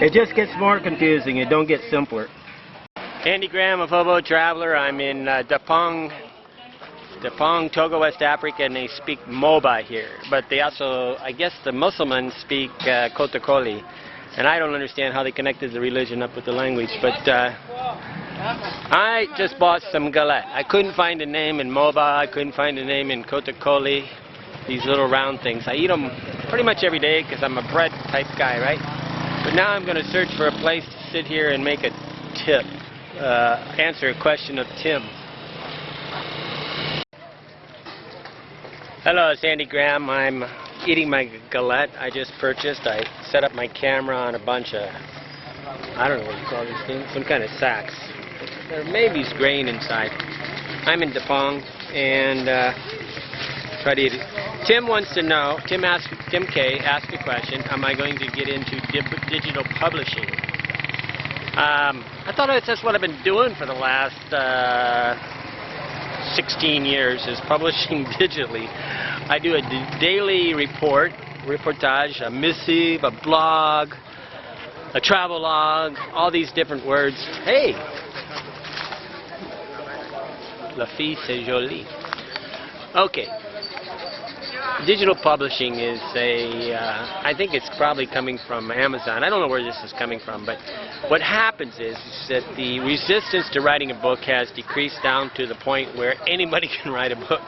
It just gets more confusing. It don't get simpler. Andy Graham of Hobo Traveler. I'm in Dapong, Togo, West Africa, and they speak Moba here. But they also, I guess the Muslims speak Kotakoli. And I don't understand how they connected the religion up with the language. But I just bought some galette. I couldn't find a name in Moba. I couldn't find a name in Kotakoli. These little round things. I eat them pretty much every day because I'm a bread type guy, right? But now I'm going to search for a place to sit here and make a tip. Answer a question of Tim. Hello, it's Andy Graham. I'm eating my galette I just purchased. I set up my camera on a bunch of, I don't know what you call these things, some kind of sacks. There may be grain inside. I'm in Dapong and try to eat it. Tim wants to know, Tim K asked a question, am I going to get into digital publishing? I thought that's what I've been doing for the last 16 years, is publishing digitally. I do a daily reportage, a missive, a blog, a travel log, all these different words. Hey! La fille c'est jolie. Okay. Digital publishing is I think it's probably coming from Amazon. I don't know where this is coming from, but what happens is that the resistance to writing a book has decreased down to the point where anybody can write a book.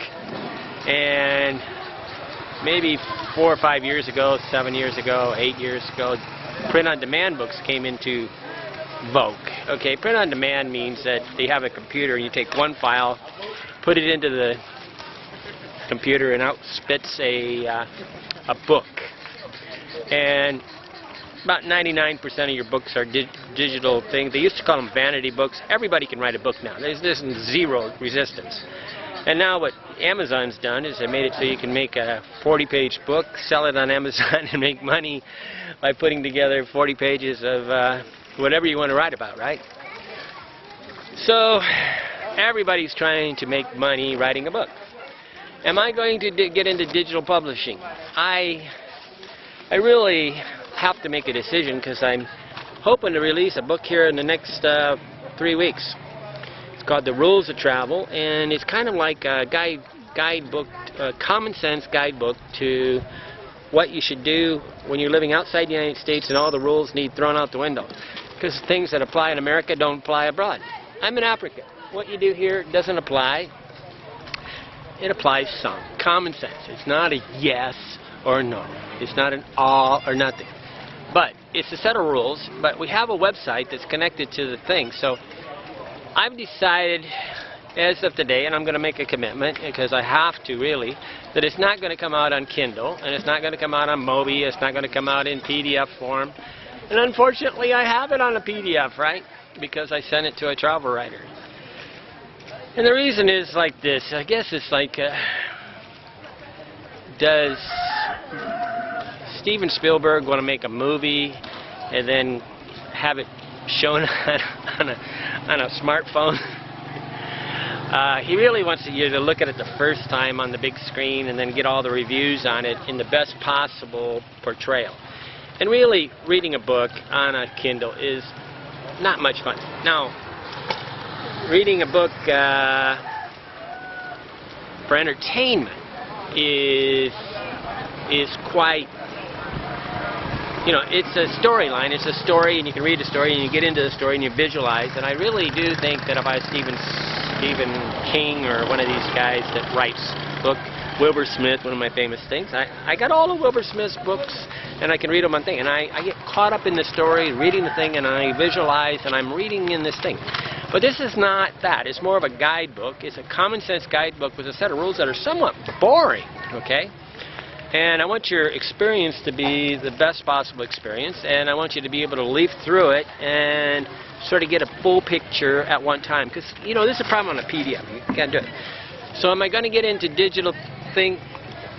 And maybe 4 or 5 years ago, 7 years ago, 8 years ago, print-on-demand books came into vogue. Okay, print-on-demand means that they have a computer and you take one file, put it into the computer, and out spits a book. And about 99% of your books are digital things. They used to call them vanity books. Everybody can write a book now. There's zero resistance. And now what Amazon's done is they made it so you can make a 40-page book, sell it on Amazon, and make money by putting together 40 pages of whatever you want to write about, right? So everybody's trying to make money writing a book. Am I going to get into digital publishing? I really have to make a decision because I'm hoping to release a book here in the next 3 weeks. It's called The Rules of Travel, and it's kind of like a guidebook, a common sense guidebook to what you should do when you're living outside the United States and all the rules need thrown out the window. Because things that apply in America don't apply abroad. I'm in Africa. What you do here doesn't apply. It applies some. Common sense. It's not a yes or no. It's not an all or nothing. But it's a set of rules, but we have a website that's connected to the thing. So I've decided as of today, and I'm going to make a commitment because I have to really, that it's not going to come out on Kindle, and it's not going to come out on Mobi, it's not going to come out in PDF form. And unfortunately I have it on a PDF, right? Because I sent it to a travel writer. And the reason is like this. I guess it's like, does Steven Spielberg want to make a movie and then have it shown on a smartphone? He really wants you to look at it the first time on the big screen and then get all the reviews on it in the best possible portrayal. And really, reading a book on a Kindle is not much fun. Now, reading a book for entertainment is quite, you know, it's a storyline. It's a story, and you can read the story, and you get into the story, and you visualize. And I really do think that if I was Stephen King or one of these guys that writes book, Wilbur Smith, one of my famous things, I got all of Wilbur Smith's books, and I can read them on thing. And I get caught up in the story, reading the thing, and I visualize, and I'm reading in this thing. But this is not that. It's more of a guidebook. It's a common sense guidebook with a set of rules that are somewhat boring, okay? And I want your experience to be the best possible experience, and I want you to be able to leaf through it and sort of get a full picture at one time. Because, you know, this is a problem on a PDF. You can't do it. So am I going to get into digital thing?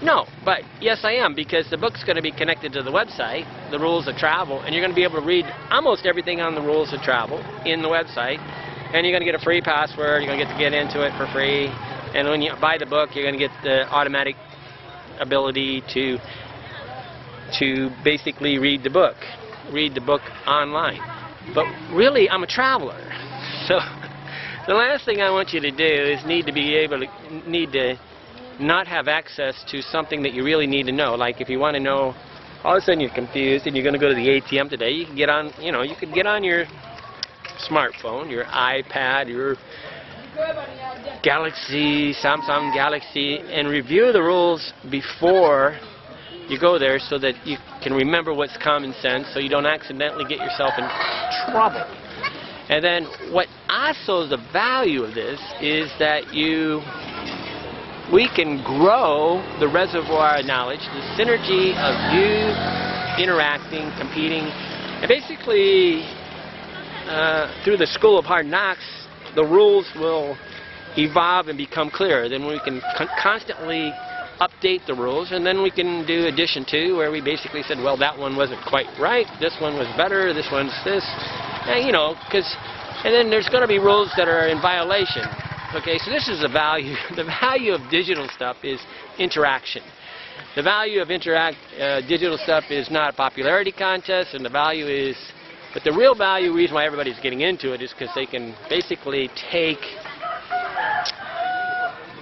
No, but yes I am, because the book's going to be connected to the website, The Rules of Travel, and you're going to be able to read almost everything on The Rules of Travel in the website. And you're going to get a free password, you're going to get into it for free, and when you buy the book, you're going to get the automatic ability to basically read the book. read the book online. But really, I'm a traveler. So the last thing I want you to do is need to not have access to something that you really need to know. Like if you want to know, all of a sudden you're confused and you're going to go to the ATM today, you can get on, you could get on your smartphone, your iPad, your Samsung Galaxy, and review the rules before you go there so that you can remember what's common sense so you don't accidentally get yourself in trouble. And then what also is the value of this is that we can grow the reservoir of knowledge, the synergy of you interacting, competing, and basically through the school of hard knocks, the rules will evolve and become clearer. Then we can constantly update the rules, and then we can do addition 2, where we basically said, well, that one wasn't quite right, this one was better, this one's this, and, and then there's going to be rules that are in violation. Okay, so this is the value. The value of digital stuff is interaction. The value of digital stuff is not a popularity contest, and the value is, but the real value, reason why everybody's getting into it, is because they can basically take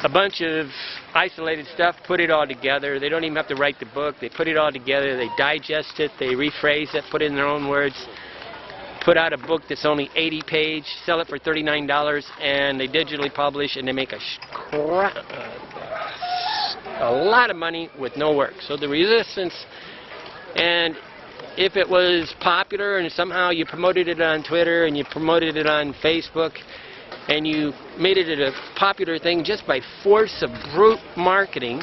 a bunch of isolated stuff, put it all together. They don't even have to write the book. They put it all together. They digest it. They rephrase it, put it in their own words. Put out a book that's only 80 pages, sell it for $39, and they digitally publish, and they make a lot of money with no work. So the resistance, and if it was popular and somehow you promoted it on Twitter and you promoted it on Facebook and you made it a popular thing just by force of brute marketing,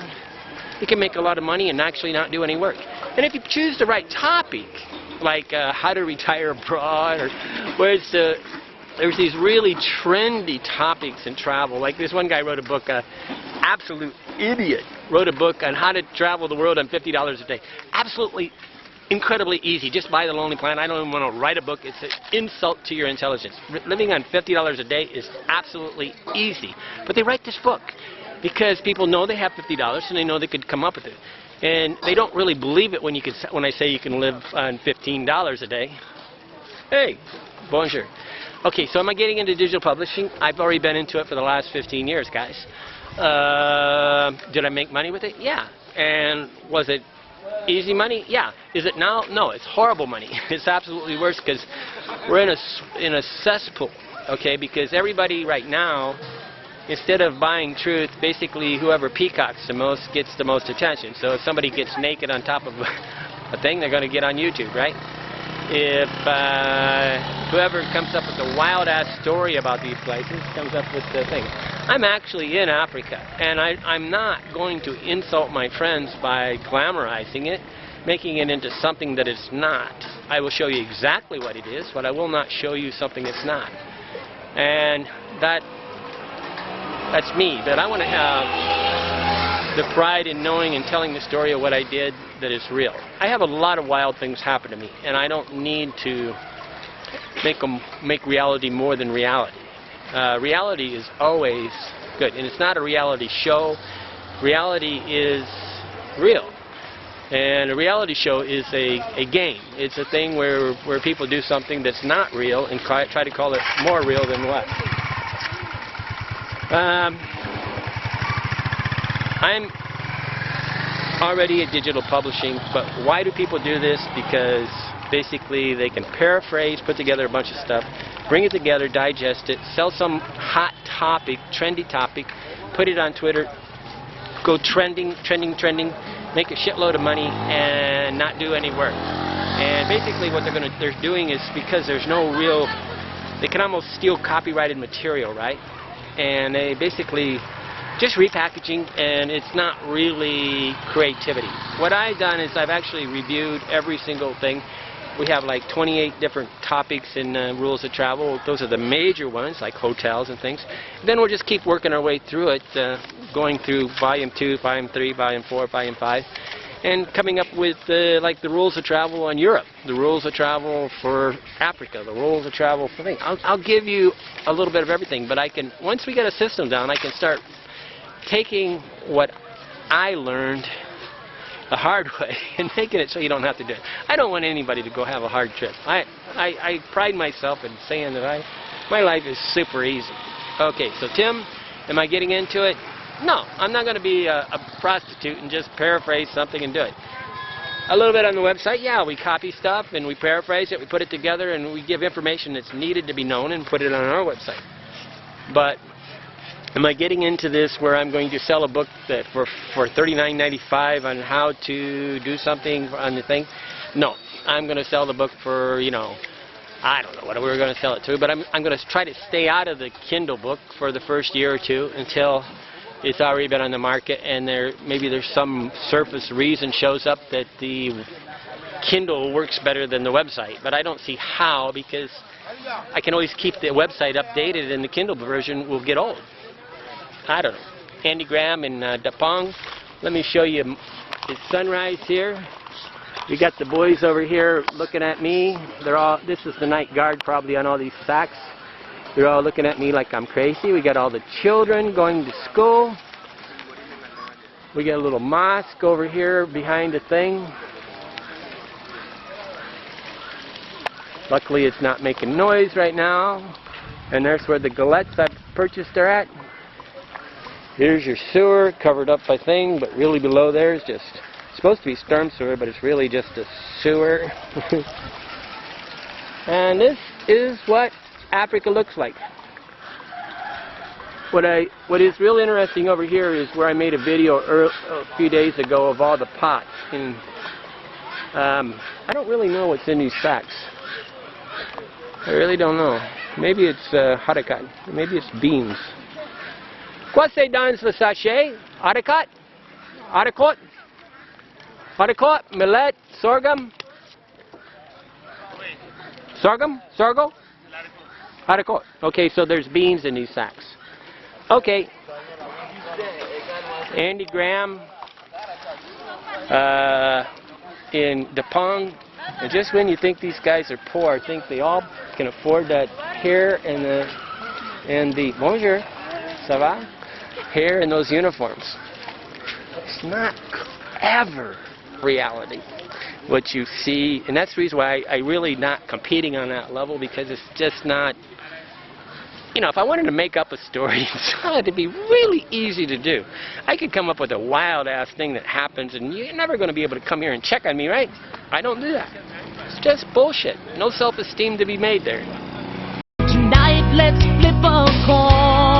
you can make a lot of money and actually not do any work. And if you choose the right topic, like how to retire abroad, or there's these really trendy topics in travel. Like this one guy wrote a book, absolute idiot, wrote a book on how to travel the world on $50 a day. Absolutely incredibly easy. Just buy The Lonely Planet. I don't even want to write a book. It's an insult to your intelligence. Living on $50 a day is absolutely easy. But they write this book because people know they have $50 and they know they could come up with it. And they don't really believe it when I say you can live on $15 a day. Hey, bonjour. Okay, so am I getting into digital publishing? I've already been into it for the last 15 years, guys. Did I make money with it? Yeah. And was it easy money? Yeah. Is it now? No, it's horrible money. It's absolutely worse because we're in a cesspool, okay? Because everybody right now, instead of buying truth, basically whoever peacocks the most gets the most attention. So if somebody gets naked on top of a thing, they're going to get on YouTube, right? If whoever comes up with a wild-ass story about these places comes up with the thing. I'm actually in Africa, and I'm not going to insult my friends by glamorizing it, making it into something that it's not. I will show you exactly what it is, but I will not show you something it's not. And that's me. But I want to have the pride in knowing and telling the story of what I did that is real. I have a lot of wild things happen to me, and I don't need to make reality more than reality. Reality is always good, and it's not a reality show. Reality is real, and a reality show is a game. It's a thing where people do something that's not real and try to call it more real than what. I'm already at digital publishing, but why do people do this? Because basically they can paraphrase, put together a bunch of stuff, bring it together, digest it, sell some hot topic, trendy topic, put it on Twitter, go trending, make a shitload of money, and not do any work. And basically what they're doing is, because there's no real, they can almost steal copyrighted material, right? And they basically just repackaging, and it's not really creativity. What I've done is I've actually reviewed every single thing. We have like 28 different topics in rules of travel. Those are the major ones, like hotels and things. Then we'll just keep working our way through it, going through Volume 2, Volume 3, Volume 4, Volume 5, and coming up with like the rules of travel on Europe, the rules of travel for Africa, the rules of travel for things. I'll give you a little bit of everything, but I can, once we get a system down, I can start taking what I learned the hard way and making it so you don't have to do it. I don't want anybody to go have a hard trip. I pride myself in saying that my life is super easy. Okay, so Tim, am I getting into it? No, I'm not going to be a prostitute and just paraphrase something and do it. A little bit on the website, yeah, we copy stuff and we paraphrase it, we put it together and we give information that's needed to be known and put it on our website. But am I getting into this where I'm going to sell a book that for $39.95 on how to do something on the thing? No, I'm going to sell the book for, you know, I don't know what we're going to sell it to, but I'm going to try to stay out of the Kindle book for the first year or two until it's already been on the market and maybe there's some surface reason shows up that the Kindle works better than the website. But I don't see how, because I can always keep the website updated and the Kindle version will get old. I don't know. Andy Graham in Dapong. Let me show you. It's sunrise here. We got the boys over here looking at me. This is the night guard probably on all these sacks. They're all looking at me like I'm crazy. We got all the children going to school. We got a little mosque over here behind the thing. Luckily it's not making noise right now. And there's where the galettes I've purchased are at. Here's your sewer, covered up by thing, but really below there is just supposed to be storm sewer, but it's really just a sewer. And this is what Africa looks like. What is real interesting over here is where I made a video a few days ago of all the pots. And I don't really know what's in these sacks. I really don't know. Maybe it's harakat. Maybe it's beans. Quoi c'est dans le sachet? Harakat? Haricot? Haricot? Millet? Sorghum? Sorghum? Sorgo? Haricot. Okay, so there's beans in these sacks. Okay. Andy Graham in Dapong. And just when you think these guys are poor, I think they all can afford that hair and the bonjour, ça va? Hair and those uniforms. It's not ever reality what you see, and that's the reason why I really not competing on that level, because it's just not. You know, if I wanted to make up a story, it'd be really easy to do. I could come up with a wild-ass thing that happens, and you're never going to be able to come here and check on me, right? I don't do that. It's just bullshit. No self-esteem to be made there. Tonight, let's flip a coin.